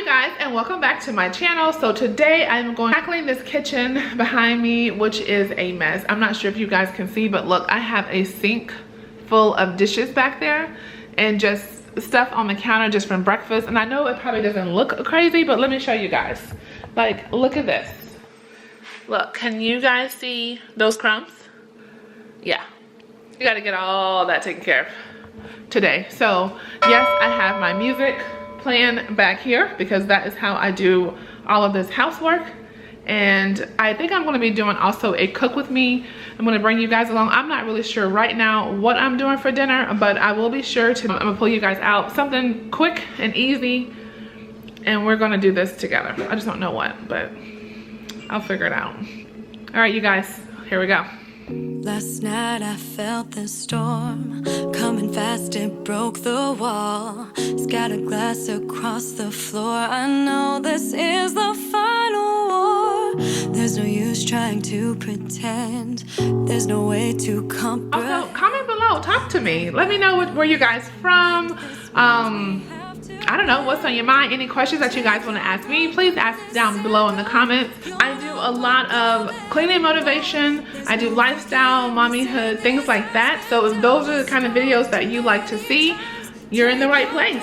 you guys, and welcome back to my channel. So today I'm tackling this kitchen behind me, which is a mess. I'm not sure if you guys can see, but look, I have a sink full of dishes back there and just stuff on the counter just from breakfast. And I know it probably doesn't look crazy, but let me show you guys. Like, look at this. Look, can you guys see those crumbs? Yeah, you got to get all that taken care of today. So yes, I have my music playing back here because that is how I do all of this housework. And I think I'm going to be doing also a cook with me. I'm going to bring you guys along. I'm not really sure right now what I'm doing for dinner, but I will be sure to, I'm going to pull you guys out something quick and easy, and we're going to do this together. I just don't know what, but I'll figure it out. All right, you guys, here we go. Last night I felt the storm coming fast, it broke the wall, scattered glass across the floor. I know this is the final war. There's no use trying to pretend, there's no way to comprehend. Also, comment below, talk to me, let me know where you guys from. I don't know what's on your mind, any questions that you guys want to ask me, please ask down below in the comments. I do a lot of cleaning motivation, I do lifestyle, mommyhood, things like that. So if those are the kind of videos that you like to see, you're in the right place.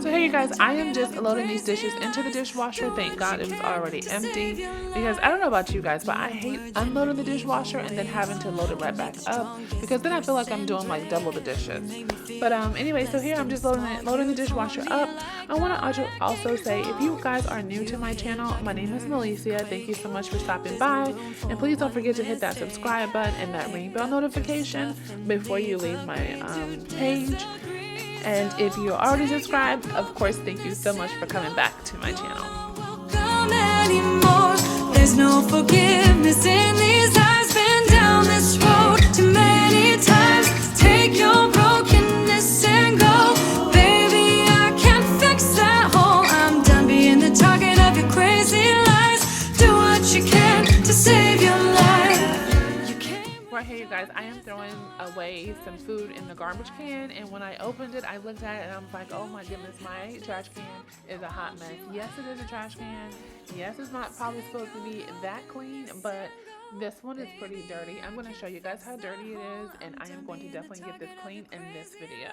So here you guys, I am just loading these dishes into the dishwasher. Thank God it was already empty, because I don't know about you guys, but I hate unloading the dishwasher and then having to load it right back up, because then I feel like I'm doing like double the dishes. But anyway, so here I'm just loading the dishwasher up. I want to also say, if you guys are new to my channel, my name is Melissa. Thank you so much for stopping by, and please don't forget to hit that subscribe button and that ring bell notification before you leave my page. And if you're already subscribed, of course, thank you so much for coming back to my channel. There's no forgiveness in these eyes, been down this road too many times. Take your brokenness and go, baby, I can't fix that hole. I'm done being the target of your crazy lies. Do what you can to save your life. Right here, you guys, I am throwing away some food in the garbage can, and when I opened it, I looked at it and I was like, oh my goodness, my trash can is a hot mess. Yes, it is a trash can. Yes, it's not probably supposed to be that clean, but this one is pretty dirty. I'm going to show you guys how dirty it is, and I am going to definitely get this clean in this video.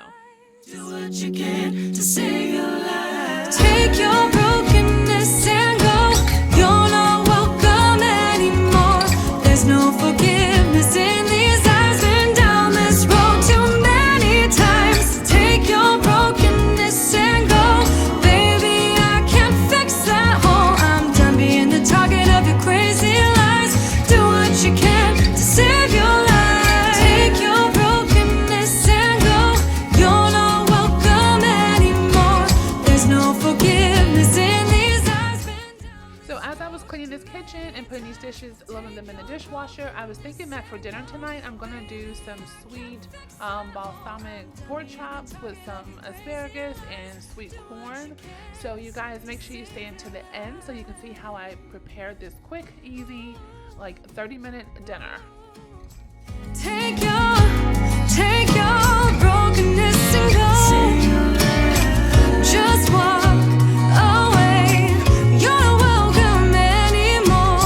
Do what you can to save your life. Take your brokenness and go. You're not welcome anymore. There's no forgiveness in these eyes. Been down this road too many times. Take your brokenness and go, baby, I can't fix that hole. I'm done being the target of your crazy lies. Do what you can to save your life. Take your brokenness and go. You're not welcome anymore. There's no forgiveness in these eyes. So as I was cleaning this kitchen and putting these dishes, loading them in the dishwasher, I was thinking that for dinner tonight, I'm going to do some sweet balsamic pork chops with some asparagus and sweet corn. So you guys, make sure you stay until the end so you can see how I prepared this quick, easy, like 30-minute dinner. Take your brokenness and go. Just walk away. You're not welcome anymore.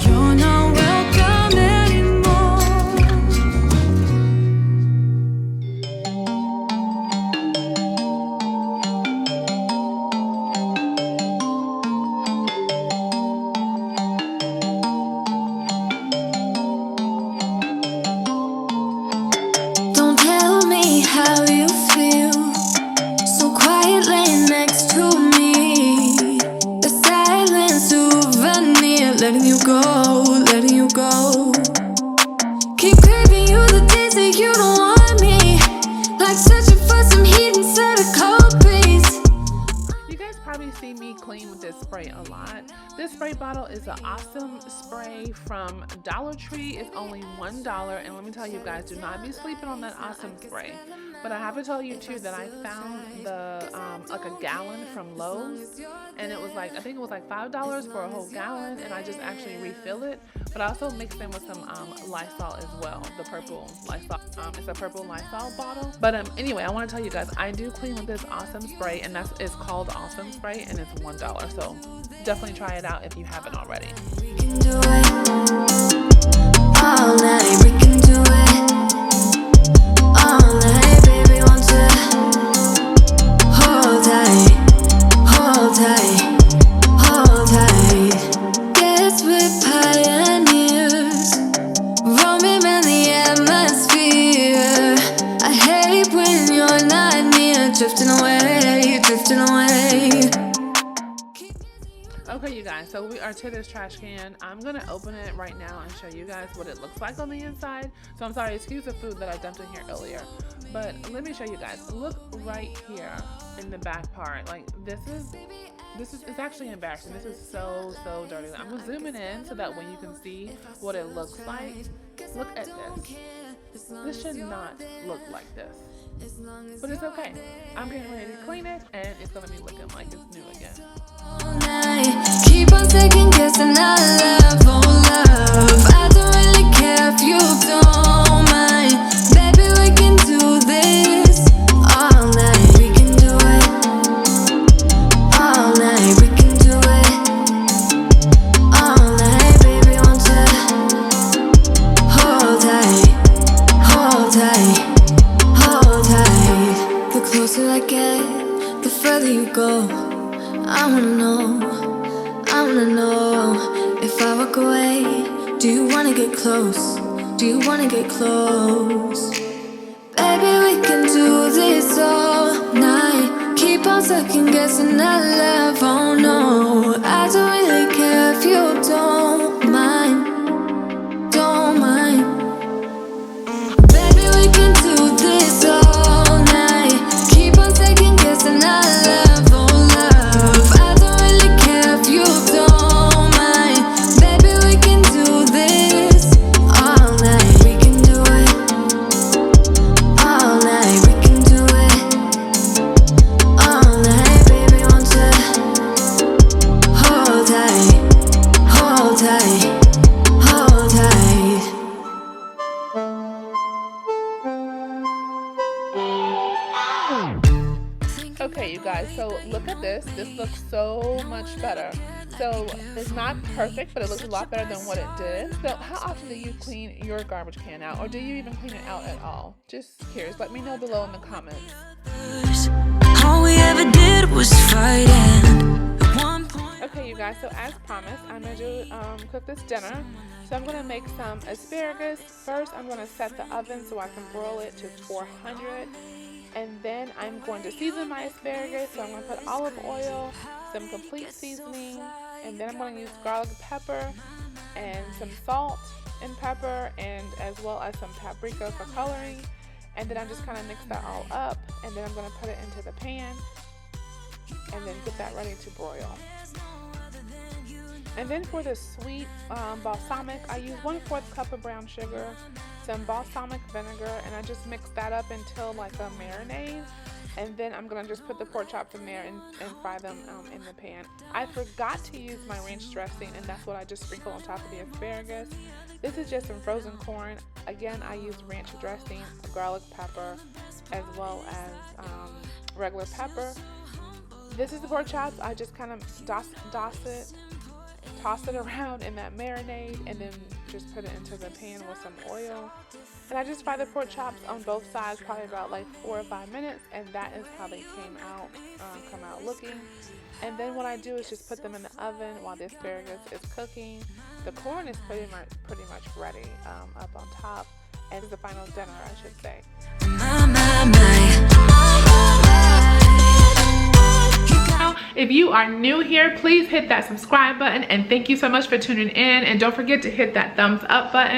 You're not welcome anymore. Don't tell me how you feel, so quiet laying next to me. The silence souvenir, letting you go, letting you go. Keep craving you the days that you don't want me, like searching for some heat inside a cold breeze. You guys probably see me clean with this spray a lot. This spray bottle is an awesome spray from Dollar Tree. It's only $1, and let me tell you guys, do not be sleeping on that awesome spray. But I have to tell you too that I found the like a gallon from Lowe's, and it was like, I think it was like $5 for a whole gallon, and I just actually refill it. but I also mixed in with some Lysol as well, the purple Lysol. It's a purple Lysol bottle. But anyway, I want to tell you guys, I do clean with this Awesome Spray, and it's called Awesome Spray, and it's $1. So definitely try it out if you haven't already. We can do it all night. We can do it all night, baby. Want to hold tight, hold tight, hold tight. Guess we're pioneers, roaming in the atmosphere. I hate when you're not near, drifting away, drifting away. Okay, you guys, so we are to this trash can. I'm gonna open it right now and show you guys what it looks like on the inside. So I'm sorry, excuse the food that I dumped in here earlier, but let me show you guys. Look right here in the back part. Like this is it's actually embarrassing. This is so dirty. I'm gonna zoom it in so that way you can see what it looks like. Look at this. This should not look like this, but it's okay. I'm getting ready to clean it, and it's gonna be looking like it's new again. Keep on second guessing our love, oh love. I don't really care if you don't mind. Baby, we can do this all night. We can do it all night. We can do it all night, baby. Want to hold tight, hold tight, hold tight. The closer I get, the further you go. I wanna know if I walk away, do you wanna get close? Do you wanna get close? Baby, we can do this all night. Keep on second guessing our love, oh no. I don't really care if you don't mind, don't mind. Baby, we can do this all night. Keep on second guessing our love. Okay, you guys, so look at this. This looks so much better. So it's not perfect, but it looks a lot better than what it did. So how often do you clean your garbage can out, or do you even clean it out at all? Just curious. Let me know below in the comments. All we ever did was fight, and at one point. Okay, you guys, so as promised, I'm going to cook this dinner. So I'm going to make some asparagus. First, I'm going to set the oven so I can broil it to 400. And then I'm going to season my asparagus. So I'm going to put olive oil, some complete seasoning, and then I'm going to use garlic pepper and some salt and pepper, and as well as some paprika for coloring. And then I'm just kind of mix that all up, and then I'm going to put it into the pan and then get that ready to broil. And then for the sweet balsamic, I use 1/4 cup of brown sugar, some balsamic vinegar, and I just mix that up until like a marinade. And then I'm gonna just put the pork chops in there and fry them in the pan. I forgot to use my ranch dressing, and that's what I just sprinkle on top of the asparagus. This is just some frozen corn. Again, I use ranch dressing, garlic pepper, as well as regular pepper. This is the pork chops. I just kind of toss it around in that marinade, and then just put it into the pan with some oil. And I just fry the pork chops on both sides, probably about like 4 or 5 minutes, and that is how they come out looking. And then what I do is just put them in the oven while the asparagus is cooking. The corn is pretty much ready up on top, and it's the final dinner, I should say. If you are new here, please hit that subscribe button, and thank you so much for tuning in, and don't forget to hit that thumbs up button.